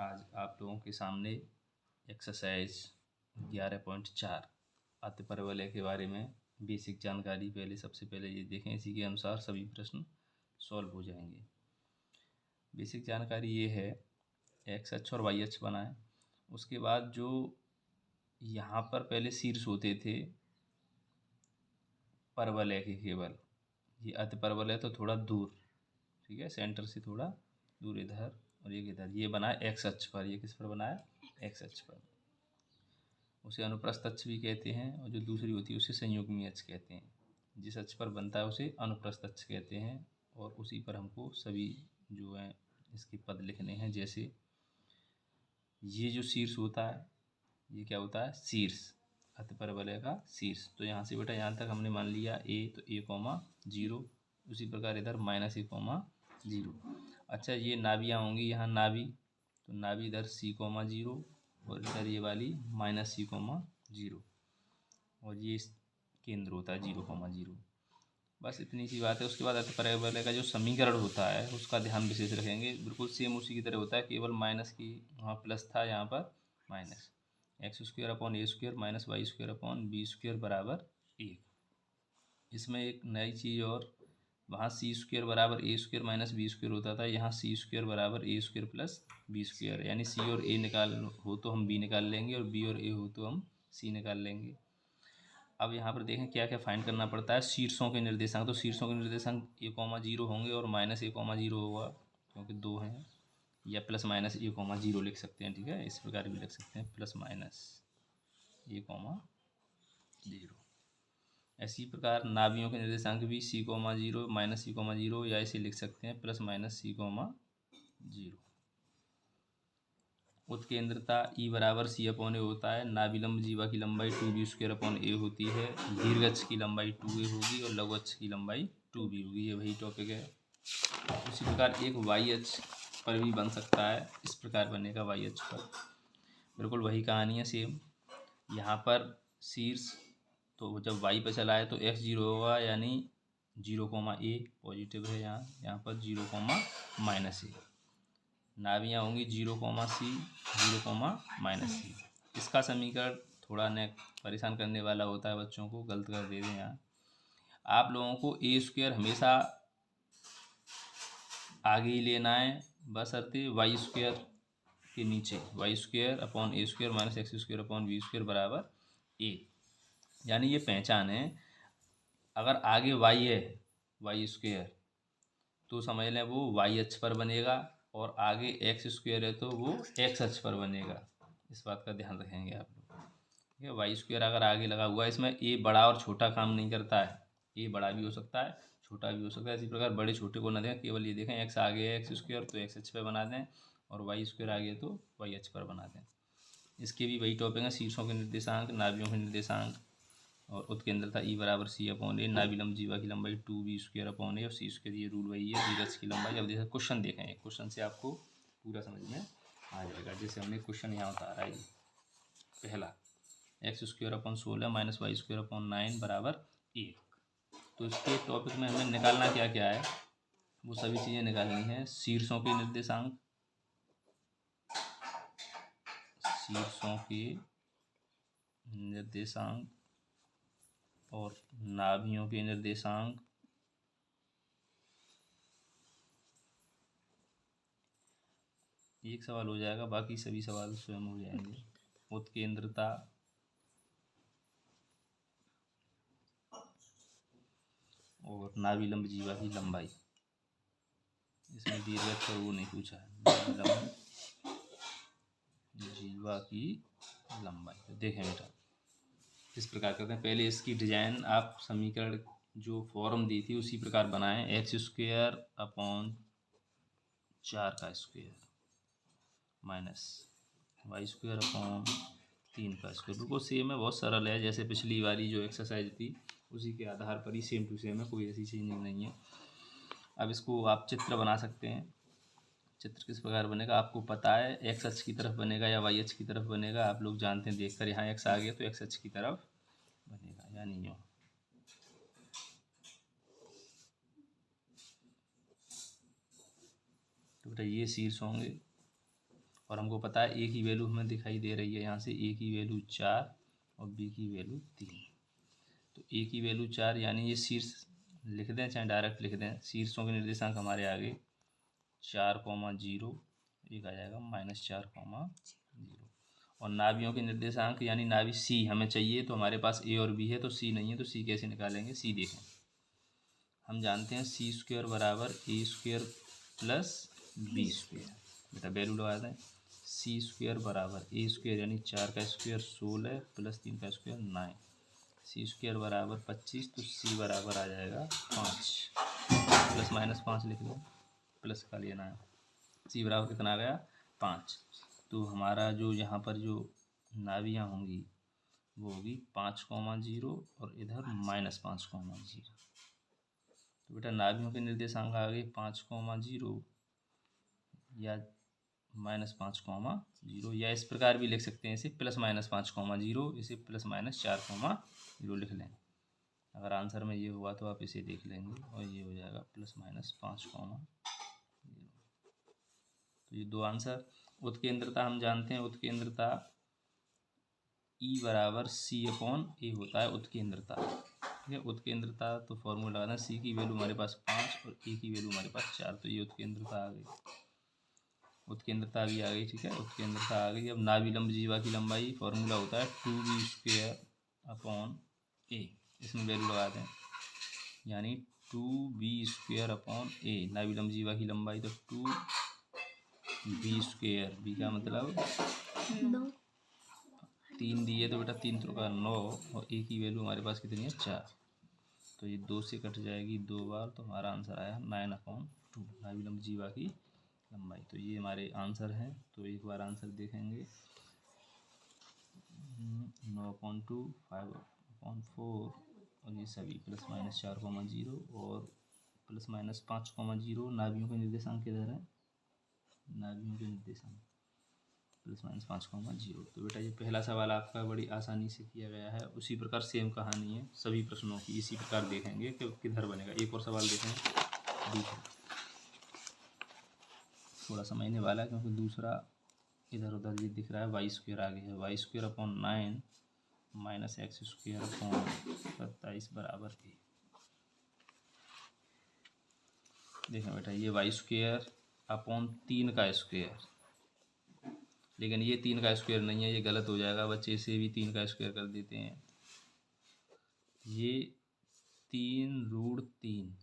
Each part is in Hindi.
आज आप लोगों के सामने एक्सरसाइज 11.4 अतिपरवलय के बारे में बेसिक जानकारी सबसे पहले ये देखें। इसी के अनुसार सभी प्रश्न सॉल्व हो जाएंगे। बेसिक जानकारी ये है, एक्स अक्ष और वाई अक्ष बनाएं। उसके बाद जो यहाँ पर पहले शीर्ष होते थे परवलय के, केवल ये अतिपरवलय तो थोड़ा दूर, ठीक है, सेंटर से थोड़ा दूर इधर और एक इधर, ये बना है एक्स अक्ष पर। ये किस पर बना है? एक्स अक्ष पर। उसे अनुप्रस्थ अक्ष भी कहते हैं, और जो दूसरी होती है उसे संयुग्मी अक्ष कहते हैं। जिस अक्ष पर बनता है उसे अनुप्रस्थ अक्ष कहते हैं, और उसी पर हमको सभी जो है इसके पद लिखने हैं। जैसे ये जो शीर्ष होता है, ये क्या होता है? शीर्ष, अतिपरवलय का शीर्ष। तो यहाँ से बेटा यहाँ तक हमने मान लिया ए, तो a,0। उसी प्रकार इधर -a,0। अच्छा, ये नाभियाँ होंगी, यहाँ नाभि, तो नाभि इधर c,0 और इधर ये वाली -c,0, और ये केंद्र होता है 0,0। बस इतनी सी बात है। उसके बाद अतिपरवलय का जो समीकरण होता है उसका ध्यान विशेष रखेंगे। बिल्कुल सेम उसी की तरह होता है, केवल माइनस की वहाँ प्लस था, यहाँ पर minus. x² / a² - y² / b² बराबर 1। इसमें एक नई चीज़, और वहाँ c² बराबर a² - b² होता था, यहाँ c² बराबर a² + b²। यानी c और a निकाल हो तो हम b निकाल लेंगे, और b और a हो तो हम c निकाल लेंगे। अब यहाँ पर देखें क्या क्या फाइंड करना पड़ता है। शीर्षों के निर्देशांक, तो शीर्षों के निर्देशांक a,0 होंगे और -a,0 होगा, क्योंकि 2 हैं, या +-a,0 लिख सकते हैं, ठीक है, इस प्रकार भी लिख सकते हैं, +-a,0। इसी प्रकार नाभियों के निर्देशांक भी c,0 -c,0, या इसे लिख सकते हैं +-c,0। उत्केंद्रता E बराबर c/a होता है। नाभिलंब जीवा की लंबाई 2b² होती है। दीर्घ अक्ष की लंबाई 2a होगी और लघु अक्ष की लंबाई 2b होगी। ये वही टॉपिक है। उसी प्रकार एक वाई अक्ष पर भी बन सकता है, इस प्रकार बनेगा वाई अक्ष पर। बिल्कुल वही कहानी है, सेम। यहाँ पर शीर्ष, तो जब वाई पर चला है तो x0 होगा, यानी 0,a पॉजिटिव है, यहाँ पर 0,-a। नाभियाँ होंगी 0,c 0,-c। इसका समीकरण थोड़ा न परेशान करने वाला होता है, बच्चों को गलत कर दे दें। यहाँ आप लोगों को a² हमेशा आगे ही लेना है, बशर्ते y² के नीचे, y² / a² - x² / b² बराबर 1। यानी ये पहचान है, अगर आगे y है, y² तो समझ लें वो y अक्ष पर बनेगा, और आगे x² है तो वो x अक्ष पर बनेगा। इस बात का ध्यान रखेंगे आप लोग, ठीक है। y² अगर आगे लगा हुआ है, इसमें a बड़ा और छोटा काम नहीं करता है, a बड़ा भी हो सकता है, छोटा भी हो सकता है। इसी प्रकार बड़े छोटे को न दें, केवल ये देखें x आगे है x² तो x अक्ष पर बना दें, और y² आगे तो y अक्ष पर बना दें। इसके भी वही टॉपिक है, शीर्षों के निर्देशांक, नाभियों के निर्देशांक, और उत्केंद्रता E बराबर c/a। नाभिलंब जीवा की लंबाई 2b² / a, और c², ये रूल वही है। दीर्घ अक्ष की लंबाई, अब जैसे क्वेश्चन देखें, क्वेश्चन से आपको पूरा समझ में आ जाएगा। जैसे हमने क्वेश्चन यहाँ उतारा है, पहला x² / 16 - y² / 9 बराबर 1। तो इसके टॉपिक में हमें निकालना क्या क्या है, वो सभी चीज़ें निकालनी है। शीर्षों के निर्देशांक, और नाभियों के निर्देशांक, एक सवाल हो जाएगा, बाकी सभी सवाल स्वयं हो जाएंगे। उत्केंद्रता, और नाभिलंब जीवा की लंबाई, इसमें दीर्घ अक्ष वो नहीं पूछा है, नाभिलंब जीवा की लंबाई। तो देखें बेटा, इस प्रकार करते हैं। पहले इसकी डिजाइन आप समीकरण जो फॉर्म दी थी उसी प्रकार बनाएं। x² / 4 का स्क्वायर माइनस y² / 3 का स्क्वायर। बिल्कुल सेम है, बहुत सरल है। जैसे पिछली वाली जो एक्सरसाइज थी उसी के आधार पर ही सेम टू सेम है, कोई ऐसी चीज़ नहीं है। अब इसको आप चित्र बना सकते हैं। चित्र किस प्रकार बनेगा आपको पता है, एक्स अक्ष की तरफ बनेगा या वाई अक्ष की तरफ बनेगा, आप लोग जानते हैं देखकर। यहाँ एक्स आ गया तो एक्स अक्ष की तरफ बनेगा, यानी यूँ। तो बेटा ये शीर्ष होंगे, और हमको पता है ए की वैल्यू हमें दिखाई दे रही है यहाँ से, ए की वैल्यू 4 और बी की वैल्यू 3। तो ए की वैल्यू 4 यानी ये शीर्ष लिख दें चाहे डायरेक्ट लिख दें, शीर्षों के निर्देशांक हमारे आगे 4,0 एक आ जाएगा -4,0 और नाभियों के निर्देशांक यानी नाभि सी हमें चाहिए, तो हमारे पास ए और बी है तो सी नहीं है, तो सी कैसे निकालेंगे। सी देखें, हम जानते हैं c² बराबर a² प्लस b²। बेटा वैल्यू लगा दें, c² बराबर a² यानी 4 का स्क्वायर 16 प्लस 3 का स्क्वायर 9, c² बराबर 25, तो c बराबर आ जाएगा 5, प्लस -5 लिख लो, प्लस का लेना है। c बराबर कितना आ गया 5। तो हमारा जो यहाँ पर जो नाभियाँ होंगी वो होगी 5,0 और इधर -5,0। तो बेटा नाभियों के निर्देशांक आ गए 5,0 या -5,0, या इस प्रकार भी लिख सकते हैं इसे +-5,0, इसे +-4,0 लिख लें। अगर आंसर में ये हुआ तो आप इसे देख लेंगे और ये हो जाएगा +-5,0। तो ये दो आंसर। उत्केंद्रता हम जानते हैं, उत्केंद्रता E बराबर C/A होता है उत्केंद्रता। ठीक है, उत्केंद्रता तो फॉर्मूला लगाना, सी की वैल्यू हमारे पास 5 और ए की वैल्यू हमारे पास 4, तो ये उत्केंद्रता आ गई, उत्केंद्रता भी आ गई। ठीक है, उत्केंद्रता आ गई। अब नाभिलंब जीवा की लंबाई फॉर्मूला होता है 2b² A, इसमें वैल्यू लगा दें, यानी 2b² A नाभिलंब जीवा की लंबाई, तो 2b², बी का मतलब 3 दिए, तो बेटा 3 3 का 9 और ए की वैल्यू हमारे पास कितनी है 4, तो ये 2 से कट जाएगी 2 बार, तो हमारा आंसर आया 9/2 नाभिलंब जीवा की लंबाई। तो ये हमारे आंसर हैं। तो एक बार आंसर देखेंगे, 9/2, 5/4 और ये सभी +-4,0 और +-5,0। नाभियों के निर्देशांक किधर है, नाभियों के निर्देशांक +-5,0। तो बेटा ये पहला सवाल आपका बड़ी आसानी से किया गया है। उसी प्रकार सेम कहानी है सभी प्रश्नों की, इसी प्रकार देखेंगे कि किधर बनेगा। एक और सवाल देखें, दूसरा थोड़ा समझने वाला है क्योंकि दूसरा इधर उधर ये दिख रहा है, y² आगे है, y²/9 -x² बराबर a। देखें बेटा ये y²/3 का स्क्वायर, लेकिन ये 3 का स्क्वायर नहीं है, ये गलत हो जाएगा बच्चे, इसे भी 3 का स्क्वायर कर देते हैं। ये 3√3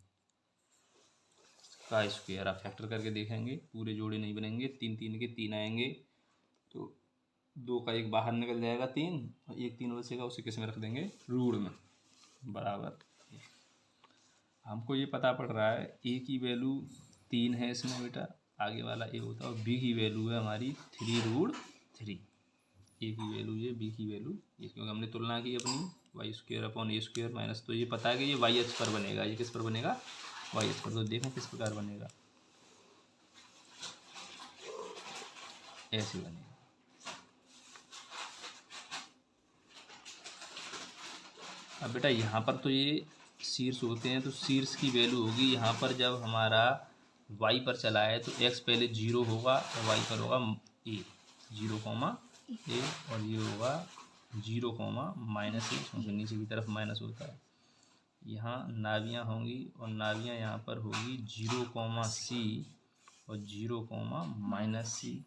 का स्क्वायर, आप फैक्टर करके देखेंगे पूरे जोड़े नहीं बनेंगे, 3 3 के 3 आएंगे, तो 2 का 1 बाहर निकल जाएगा 3 और 1 3 बचेगा, उसे किस में रख देंगे, रूट में, बराबर। हमको ये पता पड़ रहा है ए की वैल्यू 3 है इसमें बेटा, आगे वाला ए होता है, और बी की वैल्यू है हमारी 3√3। ए की वैल्यू ये, बी की वैल्यू ये, क्योंकि हमने तुलना की अपनी y²/a² माइनस, तो ये पता है कि ये वाई अक्ष पर बनेगा, ये किस पर बनेगा, वाई अक्ष पर। तो देखो किस प्रकार बनेगा, ऐसे बनेगा। अब बेटा यहाँ पर तो ये शीर्ष होते हैं, तो शीर्ष की वैल्यू होगी यहाँ पर, जब हमारा y पर चला है तो x पहले 0 होगा और y पर होगा a, 0,a, और ये होगा 0,-a, क्योंकि नीचे की तरफ माइनस होता है। यहाँ नाभियाँ होंगी और नाभियाँ यहाँ पर होगी 0,c और 0,-c।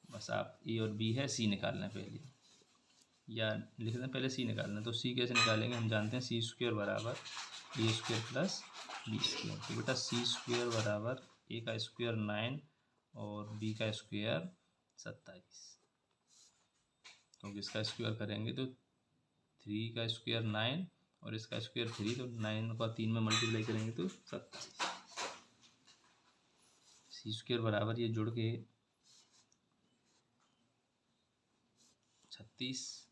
बस आप a और b है, c निकालना पहले, या लिख दें पहले c निकालना। तो c कैसे निकालेंगे, हम जानते हैं c² बराबर a² प्लस b²। तो बेटा c² बराबर a का स्क्वायर 9 और b का स्क्वायर 27, क्योंकि इसका स्क्वायर करेंगे तो 3 का स्क्वायर 9 और इसका स्क्वायर 3, तो 9 का 3 में मल्टीप्लाई करेंगे तो 27। c² बराबर ये जुड़ के 36,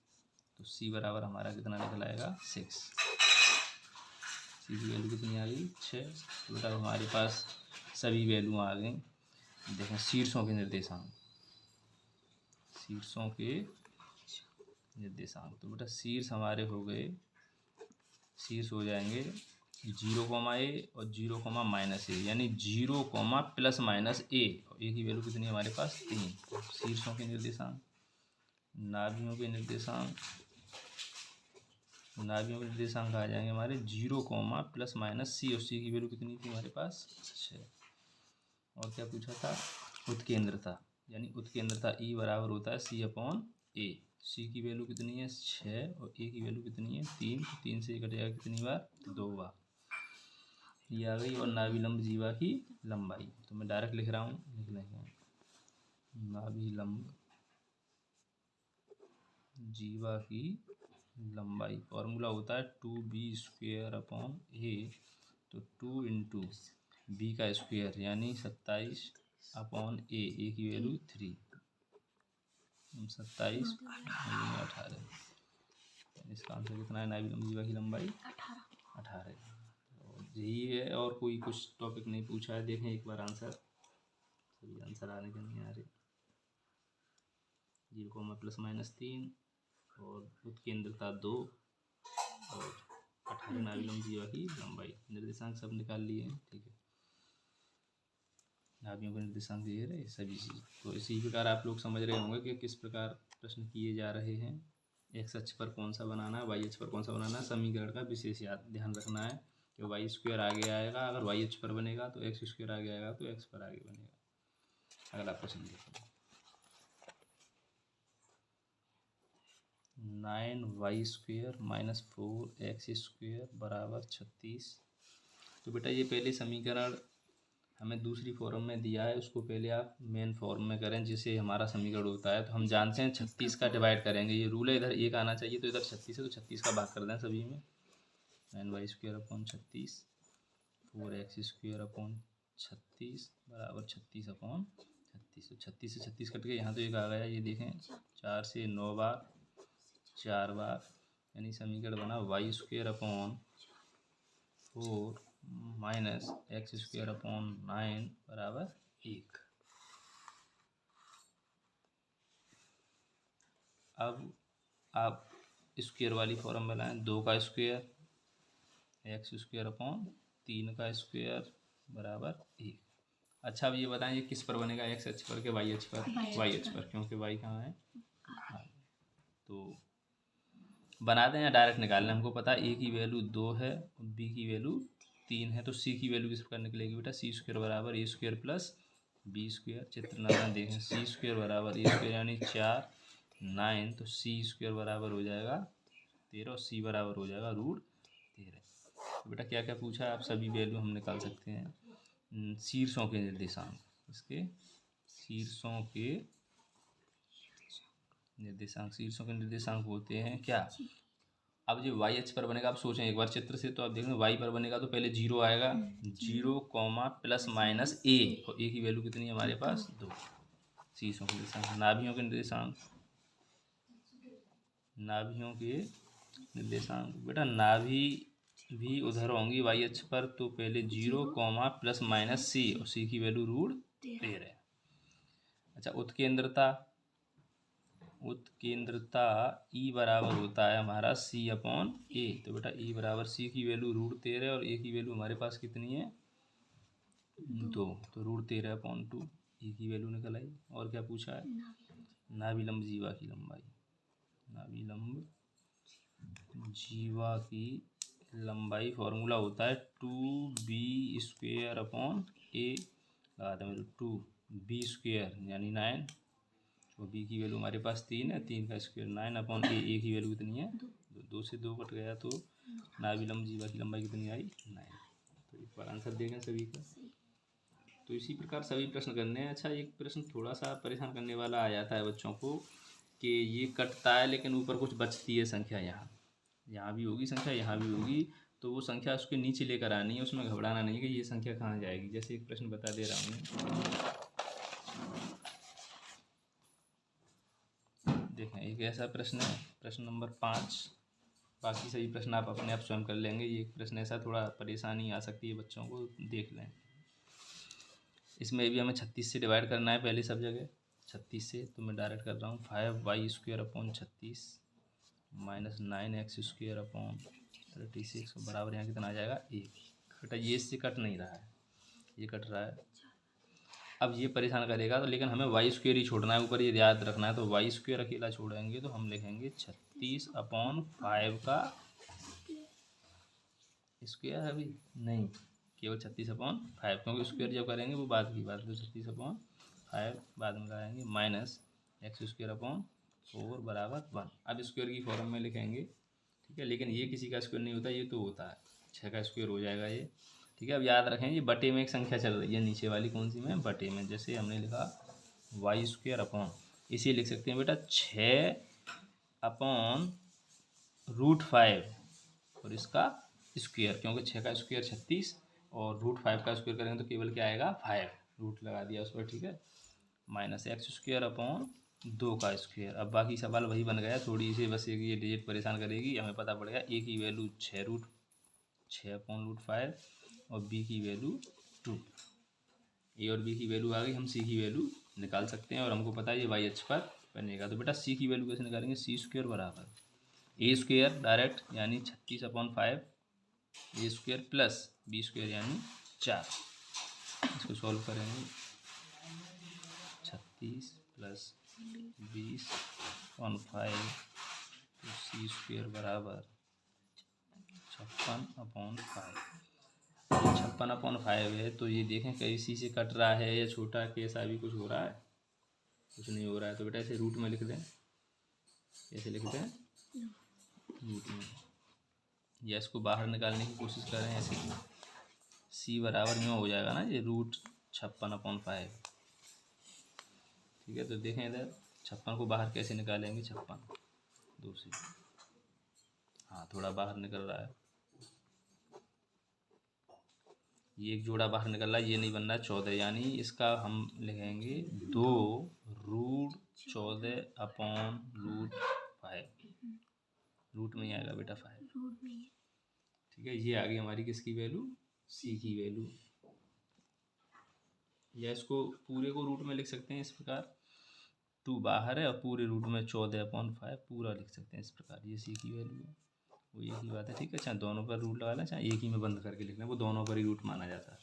तो c बराबर हमारा कितना निकल आएगा 6। सी की वैल्यू कितनी आ गई 6। तो बेटा हमारे पास सभी वैल्यू आ गई। देखें शीर्षों के निर्देशांक, शीर्षों के निर्देशांक, तो बेटा शीर्ष हमारे हो गए, शीर्ष हो जाएंगे 0, और 0, यानी 0, प्लस माइनस ए, और ए की वैल्यू कितनी है हमारे पास 3। शीर्षों के निर्देशांक, नाभियों के निर्देशांक आ जाएंगे हमारे 0, प्लस माइनस सी, और सी की वैल्यू कितनी थी हमारे पास 6। और क्या पूछा था, उत्केंद्रता, यानी उत्केंद्रता ई बराबर होता है C/A। सी की वैल्यू कितनी है 6, और ए की वैल्यू कितनी है 3, तो 3 से कटेगा कितनी बार 2 बार, ये आ गई। और नाभिलंब जीवा की लंबाई, तो मैं डायरेक्ट लिख रहा हूँ, लिख लेंगे नाभिलंब जीवा की लंबाई, फॉर्मूला होता है 2b² तो 2 इंटू बी का स्क्वायर यानी 27/A, ए की वैल्यू 3, 27 18, इसका आंसर कितना है, नाभिलंब जीवा की लंबाई 18। यही है, और कोई कुछ टॉपिक नहीं पूछा है। देखें एक बार आंसर, सभी आंसर आने के नहीं आ रहे। 0, प्लस माइनस 3, और उत्केंद्रता 2, और 18 नाभिलंब जीवा की लंबाई। निर्देशांक सब निकाल लिए हैं, ठीक है। नाभियों के निर्देशांक दिए रहे सभी चीज़। तो इसी प्रकार आप लोग समझ रहे होंगे कि किस प्रकार प्रश्न किए जा रहे हैं। एक्स अक्ष पर कौन सा बनाना है, वाई अक्ष पर कौन सा बनाना है। समीकरण का विशेष ध्यान रखना है कि y² आगे आएगा, अगर y अक्ष पर बनेगा तो x² आगे आएगा, तो x पर आगे बनेगा। अगला प्रश्न देखो, 9y² - 4x² बराबर 36। तो बेटा ये पहले समीकरण हमें दूसरी फॉर्म में दिया है, उसको पहले आप मेन फॉर्म में करें जिससे हमारा समीकरण होता है। तो हम जानते हैं 36 का डिवाइड करेंगे, ये रूल है, इधर 1 आना चाहिए, तो इधर 36 है, तो 36 का भाग कर दें सभी में। 9y² / 36, 4x² / 36 बराबर 36/36। तो 36 से 36 कट के यहाँ तो 1 आ गया, ये देखें 4 से 9 बार 4 बार, यानी समीकरण बना y² / 4 माइनस x² / 9 बराबर 1। अब आप स्क्वायर वाली फॉर्म में लाएं, 2 का स्क्वायर x² / 3 का स्क्वायर बराबर 1। अच्छा, अब ये बताएं ये किस पर बनेगा, x अक्ष पर के y अक्ष पर? y अक्ष पर, क्योंकि y कहाँ है, तो बना दें या डायरेक्ट निकाल लें। हमको पता है a की वैल्यू 2 है और b की वैल्यू 3 है, तो c की वैल्यू किस प्रकार निकलेगी बेटा, c² बराबर a² प्लस b²। चित्र नंबर देखें, c² बराबर a² यानी 4, 9, तो c² बराबर हो जाएगा 13, और c बराबर हो जाएगा √13। तो बेटा क्या क्या पूछा है, आप सभी वैल्यू हम निकाल सकते हैं। शीर्षों के निर्देशांक, इसके शीर्षों के निर्देशांक होते हैं क्या। अब जो y अक्ष पर बनेगा, आप सोचें एक बार चित्र से, तो आप देखें y पर बनेगा तो पहले 0 आएगा, 0, प्लस माइनस a, और a की वैल्यू कितनी है हमारे पास 2। शीर्षों के निर्देशांक, नाभियों के निर्देशांक बेटा, नाभि भी उधर होंगी y अक्ष पर, तो पहले 0, प्लस माइनस c, और c की वैल्यू √13। अच्छा, उत्केंद्रता E बराबर होता है हमारा C/A, तो बेटा E बराबर C की वैल्यू √13, और A की वैल्यू हमारे पास कितनी है 2, तो √13/2 E की वैल्यू निकल आई। और क्या पूछा है, नाभिलंब जीवा की लंबाई। नाभिलंब जीवा की लंबाई फॉर्मूला होता है 2b² A, 2b² यानी 9, और b की वैल्यू हमारे पास 3 है, 3 का स्क्वायर 9/A, a की वैल्यू कितनी है 2 से 2 कट गया, तो नाभिलंब जीवा की लंबाई कितनी आई 9। तो एक बार आंसर देखें सभी का। तो इसी प्रकार सभी प्रश्न करने हैं। अच्छा, एक प्रश्न थोड़ा सा परेशान करने वाला आ जाता है बच्चों को कि ये कटता है लेकिन ऊपर कुछ बचती है संख्या, यहाँ भी होगी संख्या, यहाँ भी होगी, तो वो संख्या उसके नीचे लेकर आनी है, उसमें घबराना नहीं है कि ये संख्या कहाँ जाएगी। जैसे एक प्रश्न बता दे रहा हूँ, देखें एक ऐसा प्रश्न है, प्रश्न नंबर 5, बाकी सभी प्रश्न आप अपने आप स्वयं कर लेंगे। ये एक प्रश्न ऐसा थोड़ा परेशानी आ सकती है बच्चों को, देख लें। इसमें भी हमें 36 से डिवाइड करना है पहले सब जगह, 36 से, तो मैं डायरेक्ट कर रहा हूँ। 5y² / 36 - 9x² / 36 बराबर यहाँ कितना आ जाएगा 1। बेटा ये इससे कट नहीं रहा है, ये कट रहा है। अब ये परेशान करेगा तो, लेकिन हमें वाई स्क्वेयर ही छोड़ना है, ऊपर ये याद रखना है। तो वाई स्क्वेयर अकेला छोड़ेंगे तो हम लिखेंगे 36/5 का स्क्वेयर है अभी नहीं, केवल 36/5, क्योंकि स्क्वेयर जब करेंगे वो बाद की बात। तो 36/5 बाद में लगाएंगे माइनस x² बराबर 1। अब स्क्वेयर की फॉर्म में लिखेंगे, ठीक है। लेकिन ये किसी का स्क्वेयर नहीं होता, ये तो होता है 6 का स्क्वेयर हो जाएगा ये, ठीक है। अब याद रखें ये बटे में एक संख्या चल रही है, नीचे वाली कौन सी में, बटे में। जैसे हमने लिखा y², इसे लिख सकते हैं बेटा 6/√5 और इसका स्क्वेयर, क्योंकि 6 का स्क्वेयर 36 और √5 का स्क्वेयर करेंगे तो केवल क्या आएगा 5, रूट लगा दिया उस पर, ठीक है। माइनस x²/2 का स्क्वेयर। अब बाकी सवाल वही बन गया, थोड़ी सी बस एक ये डिजिट परेशान करेगी। हमें पता पड़ेगा a की वैल्यू 6/5 और b की वैल्यू 2। a और b की वैल्यू आ गई, हम c की वैल्यू निकाल सकते हैं और हमको पता है ये y अक्ष पर बनेगा। तो बेटा c की वैल्यू कैसे निकालेंगे, c² बराबर a² डायरेक्ट यानी 36/5 a² प्लस b² यानी 4। इसको सॉल्व करेंगे, 36 + 20/5 तो c² बराबर 56/5। 56/5 है तो ये देखें कहीं सी से कट रहा है या छोटा कैसा भी कुछ हो रहा है, कुछ नहीं हो रहा है। तो बेटा इसे रूट में लिख दें, कैसे लिखते हैं, रूट में, या इसको बाहर निकालने की कोशिश करें ऐसे, सी बराबर में हो जाएगा ना ये √56/5, ठीक है। तो देखें इधर 56 को बाहर कैसे निकालेंगे, 56 2 से, हाँ थोड़ा बाहर निकल रहा है, ये एक जोड़ा बाहर निकल रहा है, ये नहीं बन रहा है 14, यानी इसका हम लिखेंगे 2√14/5, रूट में ही आएगा बेटा 5, ठीक है। ये आ गई हमारी किसकी वैल्यू, सी की वैल्यू। या इसको पूरे को रूट में लिख सकते हैं इस प्रकार, 2 बाहर है और पूरे रूट में 14/5 पूरा लिख सकते हैं इस प्रकार, ये सी की वैल्यू है। वो एक ही बात है, ठीक है। चाहे दोनों पर रूट लगा लें, चाहे एक ही में बंद करके लिखना, वो दोनों पर ही रूट माना जाता है।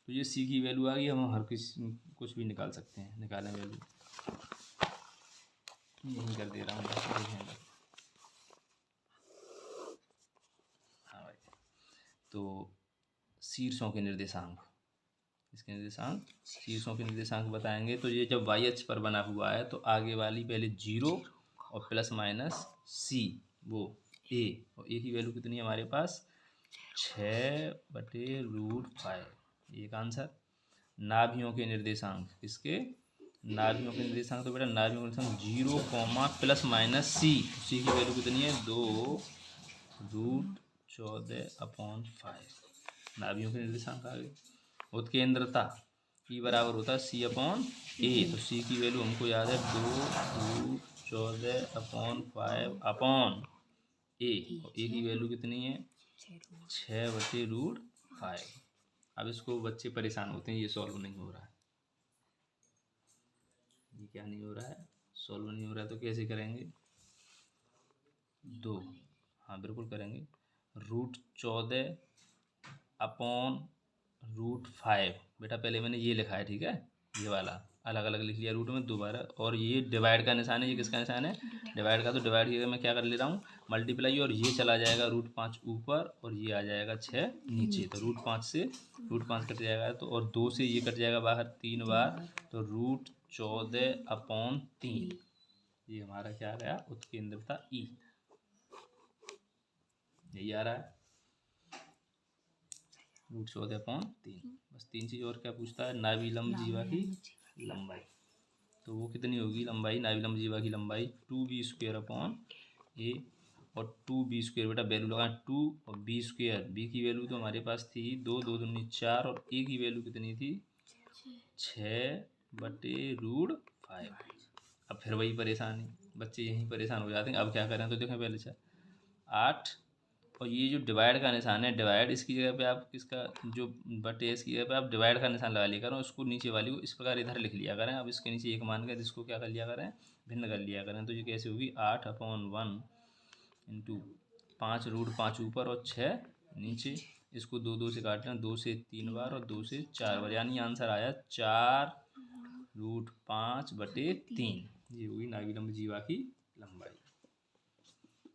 तो ये सी की वैल्यू आ गई, हम हर किसी कुछ भी निकाल सकते हैं, निकालें वैल्यू, यही कर दे रहा हूँ बस, हाँ भाई। तो शीर्षों के निर्देशांक, इसके निर्देशांक, शीर्षों के निर्देशांक बताएंगे। तो ये जब y अक्ष पर बना हुआ है तो आगे वाली पहले 0 और प्लस माइनस c, वो a, और a की वैल्यू कितनी है हमारे पास 6/√5, एक आंसर। नाभियों के निर्देशांक, इसके नाभियों के निर्देशांक, तो बेटा नाभियों के निर्देशांक 0, प्लस माइनस c, c की वैल्यू कितनी है 2√14/5, नाभियों के निर्देशांक आ गए। उत्केंद्रता ई बराबर होता है c/a, तो c की वैल्यू हमको याद है 2√14/5 अपॉन a, और a की वैल्यू कितनी है 6/√5। अब इसको बच्चे परेशान होते हैं, ये सॉल्व नहीं हो रहा है, ये क्या नहीं हो रहा है, सॉल्व नहीं हो रहा है। तो कैसे करेंगे, 2, हाँ बिल्कुल करेंगे, √14/√5, बेटा पहले मैंने ये लिखा है, ठीक है, ये वाला अलग अलग लिख लिया रूट में दोबारा, और ये डिवाइड का निशान है, ये किसका निशान है डिवाइड का। तो डिवाइड की मैं क्या कर ले रहा हूँ मल्टीप्लाई, और ये चला जाएगा √5 ऊपर और ये आ जाएगा 6 नीचे, तो √5 से √5 कट जाएगा, तो और 2 से ये कट जाएगा बाहर 3 बार, तो √14/3, ये हमारा क्या आ गया उत्केंद्रता ई, यही आ रहा है √14/3। बस 3 चीज़ और क्या पूछता है, नाभिलंब जीवा की लंबाई, तो वो कितनी होगी लंबाई, नाभिलंब जीवा की लंबाई 2b²/a, और 2b², बेटा वैल्यू लगाएं 2 और b², b की वैल्यू तो हमारे पास थी 2, 2 दूनी 4, और a की वैल्यू कितनी थी 6/√5। अब फिर वही परेशानी, बच्चे यहीं परेशान हो जाते हैं। अब क्या करें, तो देखें पहले से 8, और ये जो डिवाइड का निशान है, डिवाइड इसकी जगह पे आप किसका, जो बटे इसकी जगह पे आप डिवाइड का निशान लगा लिया करें, उसको नीचे वाली को इस प्रकार इधर लिख लिया करें। अब इसके नीचे 1 मान कर इसको क्या कर लिया करें, भिन्न कर लिया करें। तो ये कैसे होगी 8/1 इंटू 5 रूट 5 ऊपर और 6 नीचे। इसको 2 2 से काटना, 2 से 3 बार और 2 से 4 बार, यानी आंसर आया 4 रूट 5/3। ये हुई नाभिलंब जीवा की लंबाई।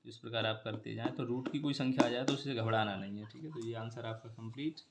इस प्रकार आप करते जाएं तो रूट की कोई संख्या आ जाए तो उससे घबराना नहीं है, ठीक है। तो ये आंसर आपका कंप्लीट।